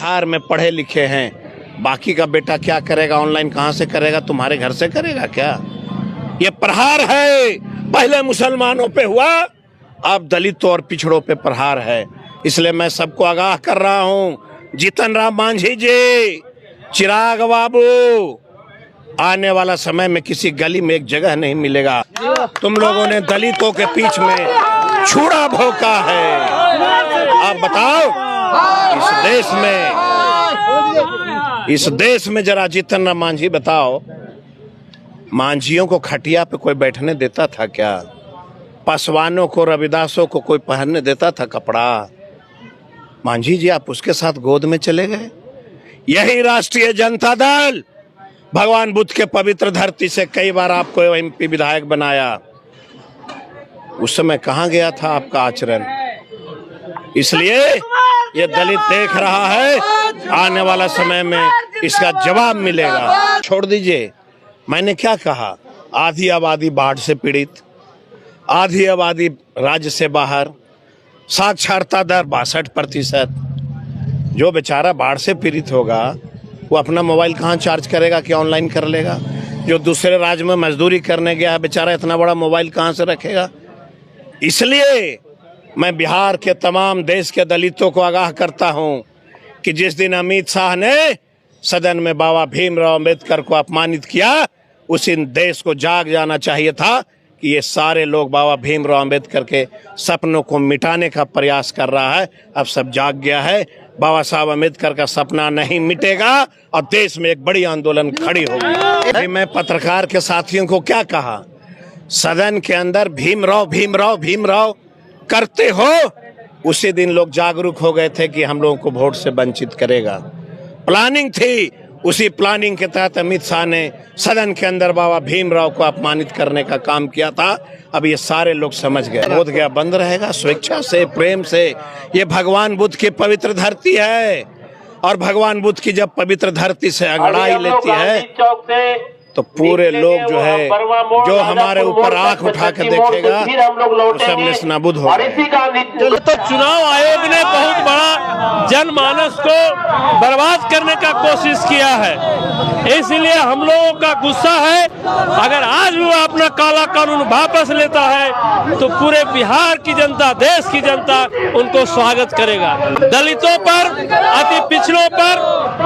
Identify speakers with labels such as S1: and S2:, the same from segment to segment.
S1: बिहार में पढ़े लिखे हैं, बाकी का बेटा क्या करेगा, ऑनलाइन कहाँ से करेगा, तुम्हारे घर से करेगा क्या? ये प्रहार है। पहले मुसलमानों पे हुआ, अब दलितों और पिछड़ों पे प्रहार है। इसलिए मैं सबको आगाह कर रहा हूँ, जीतन राम मांझी जी, चिराग बाबू, आने वाला समय में किसी गली में एक जगह नहीं मिलेगा। तुम लोगों ने दलितों के बीच में छुरा भोंका है। आप बताओ, इस देश में जरा जीतन राम मांझी बताओ, मांझियों को खटिया पे कोई बैठने देता था क्या? पासवानों को, रविदासों को कोई पहनने देता था कपड़ा? मांझी जी, आप उसके साथ गोद में चले गए। यही राष्ट्रीय जनता दल भगवान बुद्ध के पवित्र धरती से कई बार आपको एमपी विधायक बनाया। उस समय कहाँ गया था आपका आचरण? इसलिए ये दलित देख रहा है, आने वाला समय में इसका जवाब मिलेगा। छोड़ दीजिए, मैंने क्या कहा? आधी आबादी बाढ़ से पीड़ित, आधी आबादी राज्य से बाहर, साक्षरता दर 62%। जो बेचारा बाढ़ से पीड़ित होगा वो अपना मोबाइल कहाँ चार्ज करेगा कि ऑनलाइन कर लेगा? जो दूसरे राज्य में मजदूरी करने गया है बेचारा, इतना बड़ा मोबाइल कहाँ से रखेगा? इसलिए मैं बिहार के तमाम देश के दलितों को आगाह करता हूँ कि जिस दिन अमित शाह ने सदन में बाबा भीमराव अम्बेडकर को अपमानित किया, उस दिन देश को जाग जाना चाहिए था कि ये सारे लोग बाबा भीमराव अम्बेडकर के सपनों को मिटाने का प्रयास कर रहा है। अब सब जाग गया है। बाबा साहब अम्बेडकर का सपना नहीं मिटेगा और देश में एक बड़ी आंदोलन खड़ी होगी। मैं पत्रकार के साथियों को क्या कहा, सदन के अंदर भीमराव भीमराव भीमराव करते हो, उसी दिन लोग जागरूक हो गए थे कि हम लोगों को वोट से वंचित करेगा। प्लानिंग थी, उसी प्लानिंग के तहत अमित शाह ने सदन के अंदर बाबा भीमराव को अपमानित करने का काम किया था। अब ये सारे लोग समझ गए। बोध गया बंद रहेगा स्वेच्छा से, प्रेम से। ये भगवान बुद्ध की पवित्र धरती है और भगवान बुद्ध की जब पवित्र धरती से अंगड़ाई लेती है तो पूरे लोग जो है, जो हमारे ऊपर आंख उठा कर देखेगा, वो सब निस्नाबूद हो गए।
S2: तो चुनाव आयोग ने बहुत बड़ा जनमानस को बर्बाद करने का कोशिश किया है, इसलिए हम लोगों का गुस्सा है। अगर आज भी वो अपना काला कानून वापस लेता है तो पूरे बिहार की जनता, देश की जनता उनको स्वागत करेगा। दलितों पर, अति पिछड़ों पर,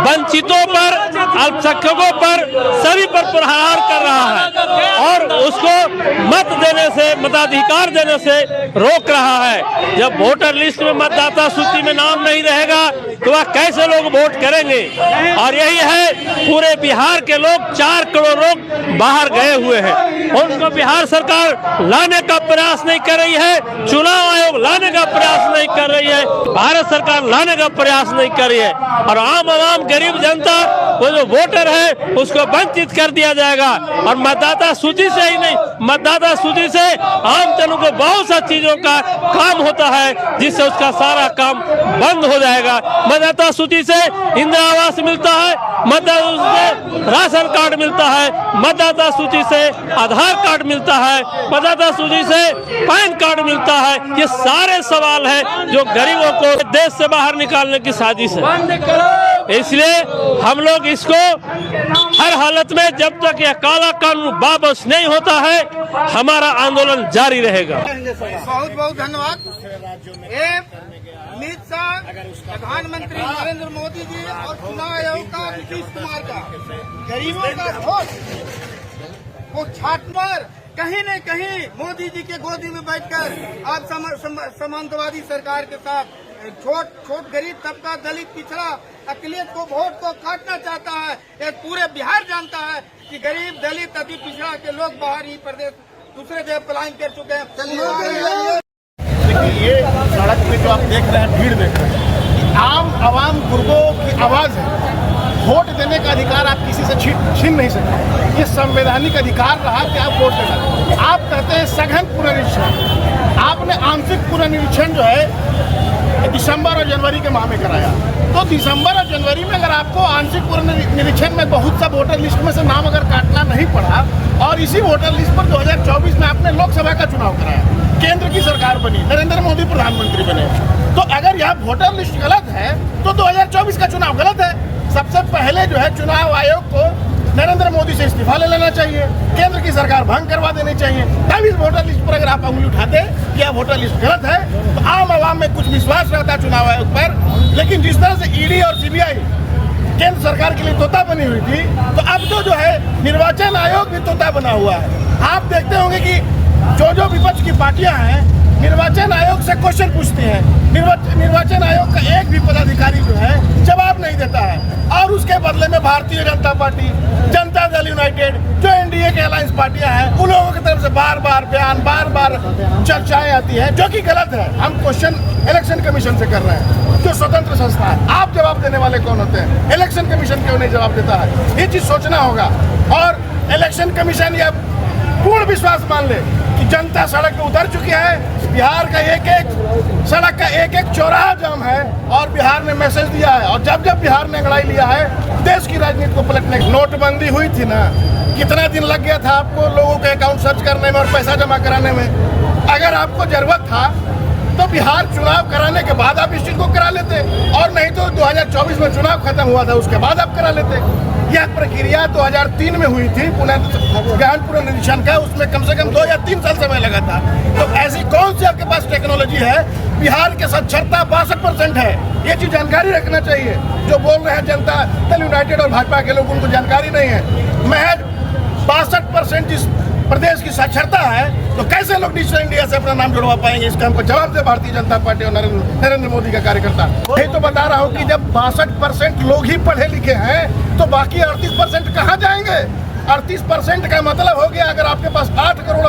S2: वंचितों पर, अल्पसंख्यकों पर, सभी पर प्रहार कर रहा है और उसको मत देने से, मताधिकार देने से रोक रहा है। जब वोटर लिस्ट में, मतदाता सूची में नाम नहीं रहेगा तो वह कैसे लोग वोट करेंगे? और यही है, पूरे बिहार के लोग, 4 करोड़ लोग बाहर गए हुए हैं। उनको बिहार सरकार लाने का प्रयास नहीं कर रही है, चुनाव आयोग लाने का प्रयास नहीं कर रही है, भारत सरकार लाने का प्रयास नहीं कर रही है। और आम गरीब जनता, वो जो वोटर है उसको वंचित कर दिया जाएगा। और मतदाता सूची से ही नहीं, मतदाता सूची से आम जनों को बहुत सा चीजों का काम होता है जिससे उसका सारा काम बंद हो जाएगा। मतदाता सूची से इंदिरा आवास मिलता है, मतदाता सूची से राशन कार्ड मिलता है, मतदाता सूची से आधार कार्ड मिलता है, मतदाता सूची से पैन कार्ड मिलता है। ये सारे सवाल है जो गरीबों को देश से बाहर निकालने की साजिश है। इसलिए हम लोग इसको हर हालत में, जब तक यह काला कानून वापस नहीं होता है, हमारा आंदोलन जारी रहेगा।
S3: बहुत बहुत धन्यवाद। अमित शाह, प्रधानमंत्री नरेंद्र मोदी जी और चुनाव आयोग का नीतीश कुमार का गरीबों का वोट वो छाटमार कहीं न कहीं मोदी जी के गोदी में बैठकर आप सामंतवादी सरकार के साथ छोट गरीब तबका, दलित, पिछड़ा, अकलियत को वोट को काटना चाहता है। ये पूरे बिहार जानता है कि गरीब, दलित, अति पिछड़ा के लोग बाहर ही प्रदेश, दूसरे जगह पलायन कर चुके हैं।
S4: ये सड़क पे जो आप देख रहे हैं, भीड़ देख रहे हैं, आम आवाम गुर्गों की आवाज है। वोट देने का अधिकार आप किसी से छीन नहीं सकते। ये संवैधानिक अधिकार रहा कि आप वोट देना। आप कहते हैं सघन पुनरीक्षण, आपने आंशिक पुनरीक्षण जो है दिसंबर और जनवरी के माह में कराया। तो दिसंबर और जनवरी में अगर आपको आंशिक पुनरीक्षण में बहुत सा वोटर लिस्ट में से नाम अगर काटना नहीं पड़ा और इसी वोटर लिस्ट पर 2024 में आपने लोकसभा का चुनाव कराया, केंद्र की सरकार बनी, नरेंद्र मोदी प्रधानमंत्री बने, तो अगर यह वोटर लिस्ट गलत है तो 2024 का चुनाव गलत है। सबसे पहले जो है चुनाव आयोग को नरेंद्र मोदी से इस्तीफा ले लेना चाहिए, केंद्र की सरकार भंग करवा देनी चाहिए। तब इस वोटर लिस्ट पर अगर आप उंगली उठाते कि यह वोटर लिस्ट गलत है तो आम आवाम में कुछ विश्वास रहता चुनाव आयोग पर। लेकिन जिस तरह से ईडी और सीबीआई केंद्र सरकार के लिए तोता बनी हुई थी, तो अब तो जो है निर्वाचन आयोग भी तोता बना हुआ है। आप देखते होंगे कि जो विपक्ष की पार्टियां हैं निर्वाचन आयोग से क्वेश्चन पूछती हैं, निर्वाचन आयोग का एक भी पदाधिकारी जो है जवाब नहीं देता है, और उसके बदले में भारतीय जनता पार्टी, जनता दल यूनाइटेड, जो एनडीए के अलायंस पार्टियां हैं, उन लोगों की तरफ से बार बार बयान, बार बार चर्चाएं आती है, जो कि गलत है। हम क्वेश्चन इलेक्शन कमीशन से कर रहे हैं, जो स्वतंत्र संस्था है। आप जवाब देने वाले कौन होते हैं? इलेक्शन कमीशन क्यों नहीं जवाब देता है? ये चीज सोचना होगा। और इलेक्शन कमीशन यह पूर्ण विश्वास मान ले कि जनता सड़क पे उतर चुकी है। बिहार का एक एक सड़क का एक एक चौराहा जाम है और बिहार ने मैसेज दिया है। और जब जब बिहार ने अंगड़ाई लिया है देश की राजनीति को पलटने। नोटबंदी हुई थी ना, कितना दिन लग गया था आपको लोगों के अकाउंट सर्च करने में और पैसा जमा कराने में। अगर आपको जरूरत था तो बिहार चुनाव कराने के बाद आप इस चीज को करा लेते, और नहीं तो 2024 में चुनाव खत्म हुआ था उसके बाद आप करा लेते। यह प्रक्रिया 2003 में हुई थी गहन पुनर्निरीक्षण का, उसमें कम से कम 2 या 3 साल समय लगा था। तो ऐसी कौन सी आपके पास टेक्नोलॉजी है? बिहार की साक्षरता 62% है। ये चीज जानकारी रखना चाहिए। जो बोल रहे हैं जनता दल यूनाइटेड और भाजपा के लोग, उनको जानकारी नहीं है। महज 62% जिस प्रदेश की साक्षरता है, तो कैसे लोग डिजिटल इंडिया से अपना नाम जुड़वा पाएंगे? इसका हमको जवाब दे भारतीय जनता पार्टी और नरेंद्र मोदी का कार्यकर्ता। यही तो बता रहा हूँ कि जब 62% लोग ही पढ़े लिखे हैं तो बाकी 38% कहाँ जाएंगे? 38% का मतलब हो गया अगर आपके पास 8 करोड़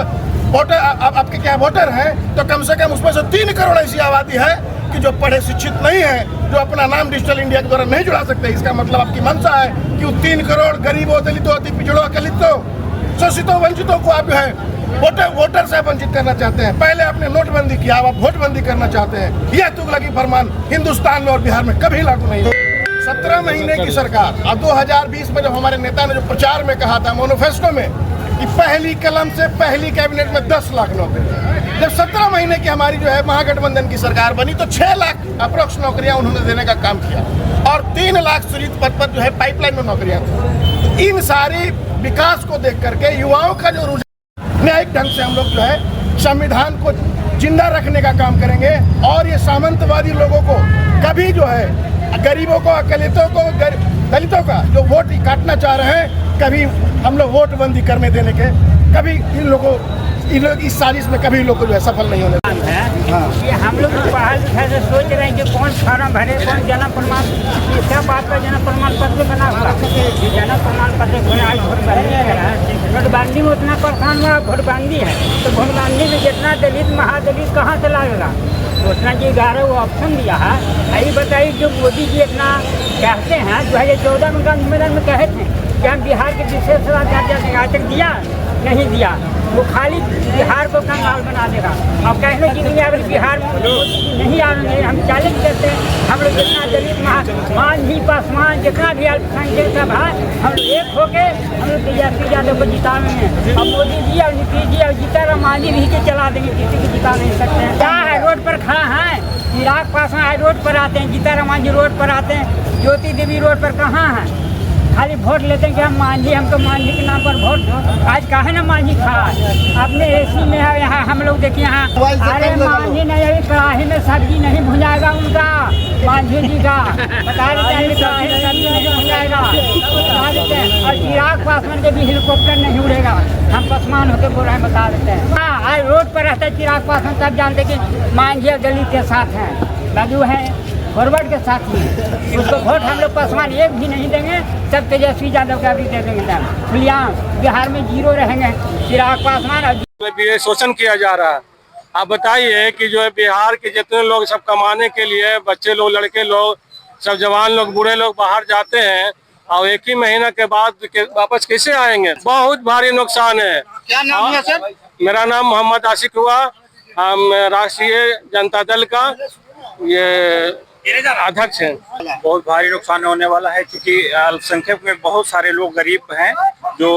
S4: वोटर आपके क्या वोटर हैं, तो कम से कम उसमें से 3 करोड़ ऐसी आबादी है कि जो पढ़े शिक्षित नहीं है, जो अपना नाम डिजिटल इंडिया के द्वारा नहीं जुड़ा सकते। इसका मतलब आपकी मंशा है कि 3 करोड़ गरीबों, दलितों, अति पिछड़ों, दलितों, शोषितों, वंचितों को आप जो है वोटर से वंचित करना चाहते हैं। पहले आपने नोटबंदी किया, अब आप वोटबंदी करना चाहते हैं। यह तुगलकी फरमान हिंदुस्तान में और बिहार में कभी लागू नहीं हो। 17 महीने की सरकार, और 2020 में जब हमारे नेता ने जो प्रचार में कहा था मैनिफेस्टो में कि पहली कलम से पहली कैबिनेट में 10 लाख नौकरी, जब 17 महीने की हमारी जो है महागठबंधन की सरकार बनी तो 6 लाख अप्रोक्स नौकरियां उन्होंने देने का काम किया, और 3 लाख सृजित पद पर जो है पाइपलाइन में नौकरियां थी। इन सारी विकास को देख करके युवाओं का जो रुझान, न्यायिक ढंग से हम लोग जो है संविधान को जिंदा रखने का काम करेंगे। और ये सामंतवादी लोगों को कभी जो है गरीबों को, दलितों का जो वोट काटना चाह रहे हैं, कभी हम लोग वोट बंदी करने देने के, कभी इन लोग इस साजिश में कभी लोग जो है सफल नहीं होने
S5: ये हम लोग पढ़ा लिखा से सोच रहे हैं कि कौन फॉर्म भरे, कौन जन्म प्रमाण, क्या बात का जन्म प्रमाण पत्र बना हुआ, जन्म प्रमाण पत्र वोटबंदी में उतना परेशान हुआ। वोटबंदी है तो वोटबंदी में जितना दलित महादलित कहाँ से लागेगा? उतना जी 11 ऑप्शन दिया है। यही बताइए जो मोदी जी इतना कहते हैं 2014 में उनका निवेदन में कहे थे कि हम बिहार के विशेष दर्जा आज तक दिया नहीं दिया, वो खाली बिहार को कंगाल बना देगा। अब कहने की नहीं, अगर बिहार में नहीं आएंगे हम चैलेंज करते हैं। हम लोग जितना दलित मांझी पासवान जितना भी अल्पसंख्यक सब है, हम लोग एक होके हम लोग तेजस्वी यादव को जिताएंगे। और मोदी जी और नीतीश जी और जीताराम मांझी भी के चला देंगे, किसी को जिता नहीं सकते हैं। क्या है रोड पर खड़ा है, चिराग पासवान रोड पर आते हैं, जीताराम मांझी रोड पर आते हैं, ज्योति देवी रोड पर कहाँ है? खाली वोट लेते हैं कि हम मांझी, हम तो मांझी के नाम पर वोट दो। आज काहे ना मांझी खा अपने एसी में है यहाँ, हम लोग देखिए यहाँ। अरे मांझी नहीं, अभी कड़ाही में सब्जी नहीं भुजाएगा उनका, मांझी जी का बता देते हैं, कड़ाही में सब्जी नहीं भुजाएगा बता देते हैं। और चिराग पासवान के भी हेलीकॉप्टर नहीं उड़ेगा, हम पसमान होकर बोल रहे हैं, बता देते हैं। हाँ, आज रोड पर रहता है चिराग पासवान, सब जानते कि मांझी और दलित के साथ हैं, बाजू है फॉरवर्ड के साथ ही। उसको वोट हम लोग पासवान एक भी नहीं देंगे, सब तेजस्वी यादव का भी दे देंगे। खुलियाम बिहार में 0 रहेंगे चिराग पासवान। और
S2: शोषण किया जा रहा है। आप बताइए कि जो है बिहार के जितने लोग सब कमाने के लिए, बच्चे लोग, लड़के लोग, सब जवान लोग, बूढ़े लोग बाहर जाते हैं और 1 ही महीना के बाद वापस कैसे आएंगे? बहुत भारी नुकसान है।
S3: क्या नाम है सर?
S2: मेरा नाम मोहम्मद आशिक हुआ, हम राष्ट्रीय जनता दल का ये अध्यक्ष है।
S6: बहुत भारी नुकसान होने वाला है, क्योंकि अल्पसंख्यक में बहुत सारे लोग गरीब हैं जो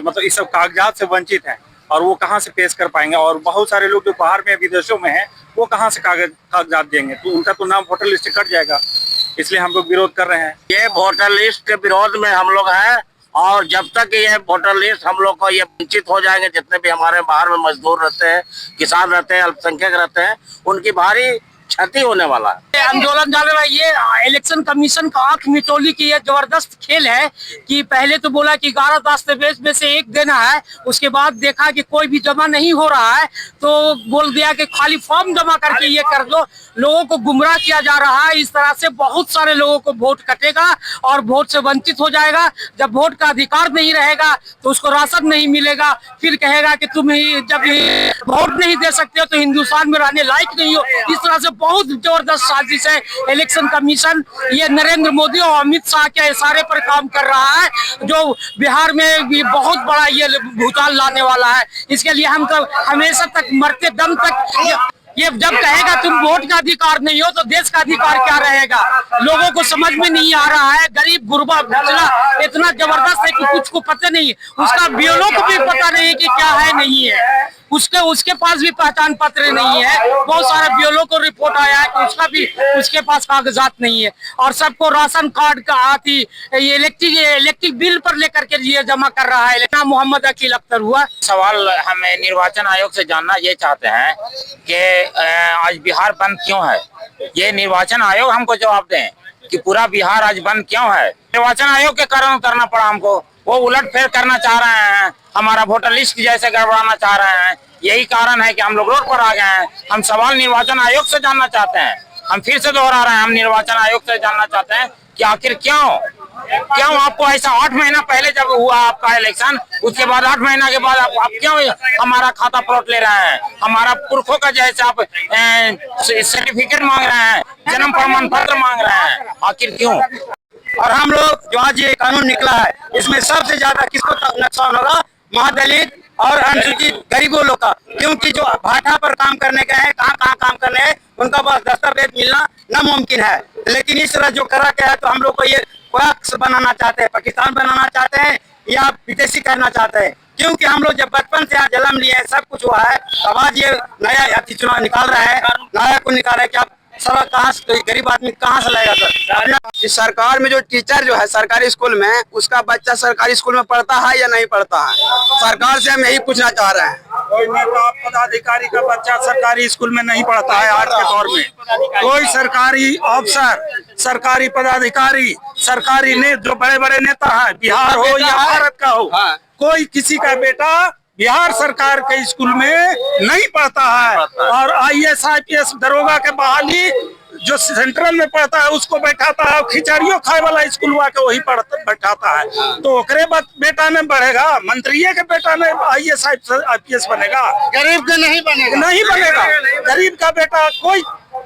S6: मतलब इस सब कागजात से वंचित हैं, और वो कहाँ से पेश कर पाएंगे। और बहुत सारे लोग जो बाहर में विदेशों में हैं वो कहाँ से कागजात देंगे? तो उनका तो नाम वोटर लिस्ट कट जाएगा, इसलिए हम लोग विरोध कर रहे हैं।
S7: ये वोटर लिस्ट के विरोध में हम लोग हैं, और जब तक ये वोटर लिस्ट हम लोग को ये वंचित हो जाएंगे, जितने भी हमारे बाहर में मजदूर रहते हैं, किसान रहते हैं, अल्पसंख्यक रहते हैं, उनकी भारी क्षति होने वाला है।
S8: आंदोलन चल रहा है। ये इलेक्शन कमीशन का आंख मिचौली की ये जबरदस्त खेल है कि पहले तो बोला कि 11 दस्तावेज में से एक देना है, उसके बाद देखा कि कोई भी जमा नहीं हो रहा है तो बोल दिया कि खाली फॉर्म जमा करके ये कर दो। लोगों को गुमराह किया जा रहा है। इस तरह से बहुत सारे लोगों को वोट कटेगा और वोट से वंचित हो जाएगा। जब वोट का अधिकार नहीं रहेगा तो उसको राशन नहीं मिलेगा, फिर कहेगा कि तुम ही जब वोट नहीं दे सकते हो तो हिंदुस्तान में रहने लायक नहीं हो। इस तरह से बहुत जबरदस्त साजिश है। इलेक्शन कमीशन ये नरेंद्र मोदी और अमित शाह के इशारे पर काम कर रहा है, जो बिहार में भी बहुत बड़ा ये भूचाल लाने वाला है। इसके लिए हम तो हमेशा तक मरते दम तक ये जब कहेगा तुम वोट का अधिकार नहीं हो तो देश का अधिकार क्या रहेगा। लोगों को समझ में नहीं आ रहा है। गरीब गुरबा भुचला इतना जबरदस्त है कि कुछ को पता नहीं, उसका बीएलओ को भी पता नहीं कि क्या है नहीं है, उसके पास भी पहचान पत्र नहीं है। बहुत सारे बीएलओ को रिपोर्ट आया है कि उसके पास कागजात नहीं है, और सबको राशन कार्ड का आती इलेक्ट्रिक बिल पर लेकर के ये जमा कर रहा है। नाम मोहम्मद अकील अख्तर हुआ।
S7: सवाल हमें निर्वाचन आयोग से जानना ये चाहते हैं कि आज बिहार बंद क्यों है। ये निर्वाचन आयोग हमको जवाब दें कि पूरा बिहार आज बंद क्यों है। निर्वाचन आयोग के कारण करना पड़ा हमको। वो उलटफेर करना चाह रहे हैं, हमारा वोटर लिस्ट जैसे गड़बड़ाना चाह रहे हैं। यही कारण है कि हम लोग रोड पर आ गए हैं। हम सवाल निर्वाचन आयोग से जानना चाहते हैं। हम फिर से दोहरा रहे हैं, हम निर्वाचन आयोग से जानना चाहते हैं कि आखिर क्यों आपको ऐसा 8 महीना पहले जब हुआ आपका इलेक्शन, उसके बाद 8 महीना के बाद आप क्यों हमारा खाता प्लॉट ले रहे हैं, हमारा पुरखों का जैसे आप सर्टिफिकेट मांग रहे हैं, जन्म प्रमाण पत्र मांग रहे हैं, आखिर क्यों?
S3: और हम लोग जो आज ये कानून निकला है इसमें सबसे ज्यादा किसको नुकसान होगा? महादलित और अनुसूचित गरीबों लोग का, क्योंकि जो भाटा पर काम करने गए हैं, कहाँ काम करने हैं, उनका पास दस्तावेज मिलना नामुमकिन है। लेकिन इस तरह जो करा गया है तो हम लोग को ये बनाना चाहते हैं, पाकिस्तान बनाना चाहते हैं या विदेशी करना चाहते हैं। क्योंकि हम लोग जब बचपन से यहाँ जन्म लिए, सब कुछ हुआ है, अब आज ये नया चुनाव निकाल रहा है, नया को निकाल रहा है। क्या सवाल कहाँ से, गरीब आदमी कहाँ से लाएगा सर?
S9: इस सरकार में जो टीचर जो है सरकारी स्कूल में, उसका बच्चा सरकारी स्कूल में पढ़ता है या नहीं पढ़ता है? सरकार से हम यही पूछना चाह रहे हैं।
S6: कोई नेता पदाधिकारी का बच्चा सरकारी स्कूल में नहीं पढ़ता है आज के दौर में। कोई सरकारी अफसर, सरकारी पदाधिकारी, सरकारी जो बड़े बड़े नेता है, बिहार हो या भारत का हो, कोई किसी का बेटा बिहार सरकार के स्कूल में नहीं पढ़ता है। और IAS IPS दरोगा के बहाली जो सेंट्रल में पढ़ता है उसको बैठाता है, खिचड़ियों खाए वाला स्कूल के वही बैठाता है। तो ओकरे बेटा ने बढ़ेगा, मंत्री के बेटा ने IAS IPS बनेगा,
S3: गरीब का नहीं बनेगा,
S6: नहीं बनेगा। गरीब का बेटा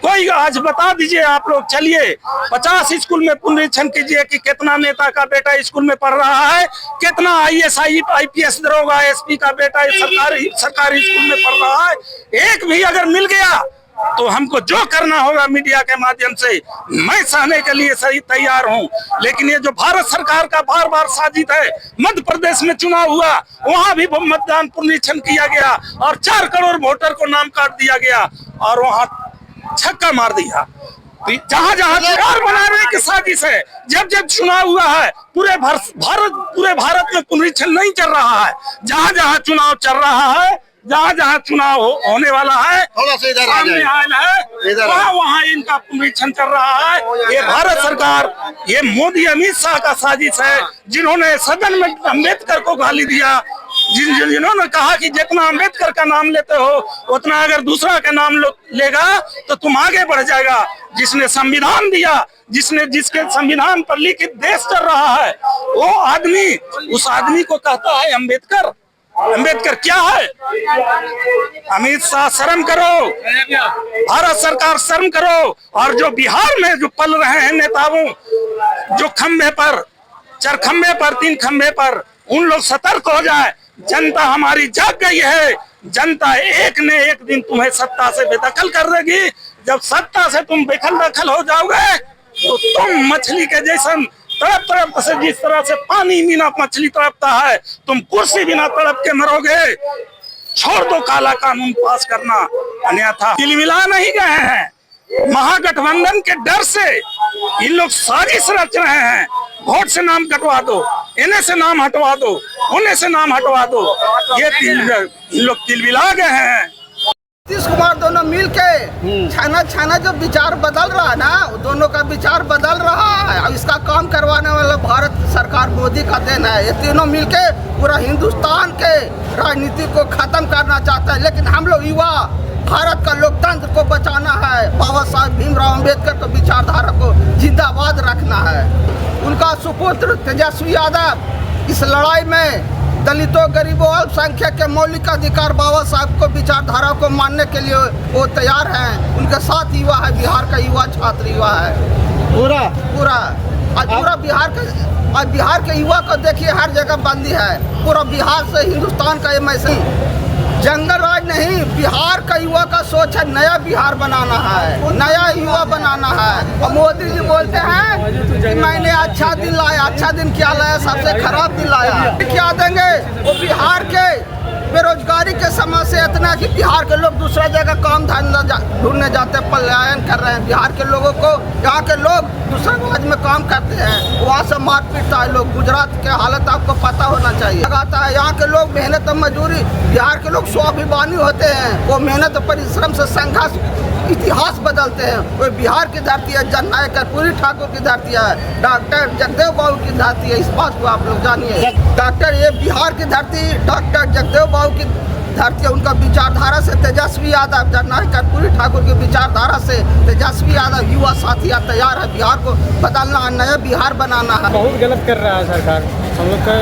S6: कोई आज बता दीजिए आप लोग, चलिए 50 स्कूल में पुनरीक्षण कीजिए कि कितना नेता का बेटा स्कूल में पढ़ रहा है, कितना IAS IPS दरोगा SP का बेटा सरकारी स्कूल में पढ़ रहा है। एक भी अगर मिल गया तो हमको जो करना होगा मीडिया के माध्यम से मैं सहने के लिए सही तैयार हूं। लेकिन ये जो भारत सरकार का बार बार साजिश है, मध्य प्रदेश में चुनाव हुआ, वहां भी मतदान पुनरीक्षण किया गया और 4 करोड़ वोटर को नाम काट दिया गया और वहां छक्का मार दिया। जहां सरकार बनाने की साजिश है, जब चुनाव हुआ है, पूरे भारत में पुनरीक्षण नहीं चल रहा है। जहां चुनाव चल रहा है, जहां चुनाव होने वाला है, सामने आया है, वहाँ इनका पुनरीक्षण चल रहा है। ये भारत सरकार, ये मोदी अमित शाह का साजिश है, जिन्होंने सदन में अम्बेडकर को गाली दिया, जिन्होंने कहा कि जितना अम्बेडकर का नाम लेते हो उतना अगर दूसरा का नाम लेगा तो तुम आगे बढ़ जाएगा। जिसने संविधान दिया, जिसके संविधान पर लिखित देश चल रहा है, वो आदमी उस आदमी को कहता है अम्बेडकर। अम्बेडकर क्या है? अमित शाह शर्म करो, भारत सरकार शर्म करो। और जो बिहार में जो पल रहे हैं नेताओं, जो खंबे पर, 4 खंबे पर, 3 खंबे पर, उन लोग सतर्क हो जाए। जनता हमारी जाग गई है। जनता एक न एक दिन तुम्हें सत्ता से बेदखल कर देगी। जब सत्ता से तुम बेदखल हो जाओगे तो तुम मछली के जैसन तड़प से, जिस तरह से पानी बिना मछली तड़पता है, तुम कुर्सी बिना तड़प के मरोगे। छोड़ दो काला कानून पास करना, अन्यथा तिलमिला नहीं गए हैं। महागठबंधन के डर से इन लोग साजिश रच रहे हैं। वोट से नाम कटवा दो, इन्हें से नाम हटवा दो, उन्हें से नाम हटवा दो, ये इन लोग तिलमिला गए हैं।
S3: नीतीश कुमार दोनों मिल के छाना जो विचार बदल रहा है ना, दोनों का विचार बदल रहा है। और इसका काम करवाने वाला भारत सरकार मोदी का देन है। ये तीनों मिल के पूरा हिंदुस्तान के राजनीति को खत्म करना चाहता है। लेकिन हम लोग युवा भारत का लोकतंत्र को बचाना है। बाबा साहब भीमराव अम्बेडकर को विचारधारा को जिंदाबाद रखना है। उनका सुपुत्र तेजस्वी यादव इस लड़ाई में दलितों, गरीबों, अल्पसंख्यक के मौलिक अधिकार बाबा साहब को विचारधारा को मानने के लिए वो तैयार हैं। उनके साथ युवा है, बिहार का युवा छात्र युवा है पूरा आज पूरा बिहार के युवा को देखिए, हर जगह बंदी है। पूरा बिहार से हिंदुस्तान का ये मैसेज जंगल राज नहीं, बिहार का युवा का सोच है नया बिहार बनाना है, नया युवा बनाना है। और मोदी जी बोलते हैं कि मैंने अच्छा दिन लाया। अच्छा दिन क्या लाया? सबसे खराब दिन लाया। क्या देंगे? वो बिहार के बेरोजगारी के समस्या इतना कि बिहार के लोग दूसरा जगह काम धंधा ढूंढने जाते हैं, पलायन कर रहे हैं। बिहार के लोगों को, यहाँ के लोग दूसरा राज्य में काम करते हैं, वहाँ से मार पीटता है लोग। गुजरात के हालत आपको पता होना चाहिए। लगाता है यहाँ के लोग मेहनत और मजदूरी, बिहार के लोग स्वाभिमानी होते हैं। वो मेहनत और परिश्रम से संघर्ष इतिहास बदलते हैं। वो बिहार की धरती है, जननायक कर्पूरी ठाकुर की धरती है, डॉक्टर जगदेव बाबू की धरती है। इस बात को आप लोग जानिए। डॉक्टर ये बिहार की धरती डॉक्टर जगदेव बाबू की धरती है। उनका विचारधारा से तेजस्वी यादव, जननायक कर्पूरी ठाकुर की विचारधारा से तेजस्वी यादव युवा साथी तैयार है बिहार को बदलना, नया बिहार बनाना है।
S5: बहुत गलत कर रहा है सरकार, हम लोग का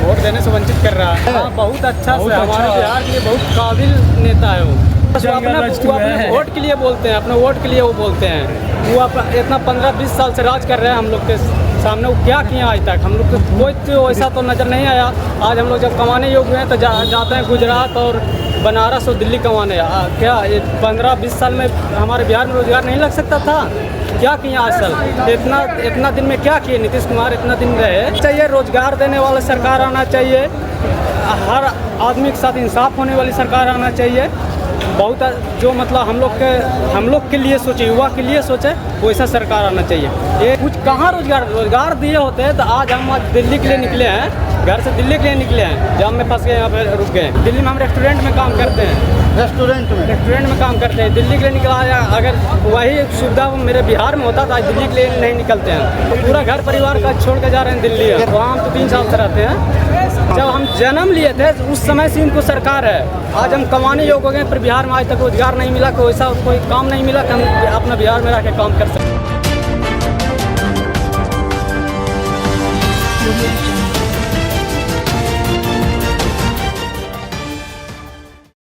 S5: वोट देने से वंचित कर रहा है। बहुत अच्छा से हमारे बिहार के लिए बहुत काबिल नेता है वो। अपने वोट के लिए बोलते हैं, अपने वोट के लिए वो बोलते हैं। वो इतना 15-20 साल से राज कर रहे हैं हम लोग के सामने। वो क्या किया आज तक? हम लोग को कोई तो ऐसा तो नज़र नहीं आया। आज हम लोग जब कमाने योग्य हैं तो जाते हैं गुजरात और बनारस और दिल्ली कमाने। क्या ये 15-20 साल में हमारे बिहार में रोजगार नहीं लग सकता था? क्या किया आज साल? इतना दिन में क्या किए नीतीश कुमार? इतना दिन रहे चाहिए। रोजगार देने वाला सरकार आना चाहिए, हर आदमी के साथ इंसाफ होने वाली सरकार आना चाहिए। बहुत जो मतलब हम लोग के लिए सोचे, युवा के लिए सोचे, वैसा सरकार आना चाहिए। ये कुछ कहाँ रोजगार दिए होते हैं तो आज हम दिल्ली के लिए निकले हैं, घर से दिल्ली के लिए निकले हैं, जाम में फंस गए, यहाँ पे रुक गए। दिल्ली में हम रेस्टोरेंट में काम करते हैं, रेस्टोरेंट में काम करते हैं। दिल्ली के लिए निकला, अगर वही सुविधा मेरे बिहार में होता तो आज दिल्ली के लिए नहीं निकलते हैं। तो पूरा घर परिवार का छोड़ के जा रहे हैं दिल्ली। वहाँ हम तो 3 साल से रहते हैं। जब हम जन्म लिए थे उस समय से इनको सरकार है। आज हम कमाने योग्य हो गए, पर बिहार में आज तक रोजगार नहीं मिला, कोई ऐसा कोई काम नहीं मिला कि हम अपना बिहार में रह के काम कर सकें।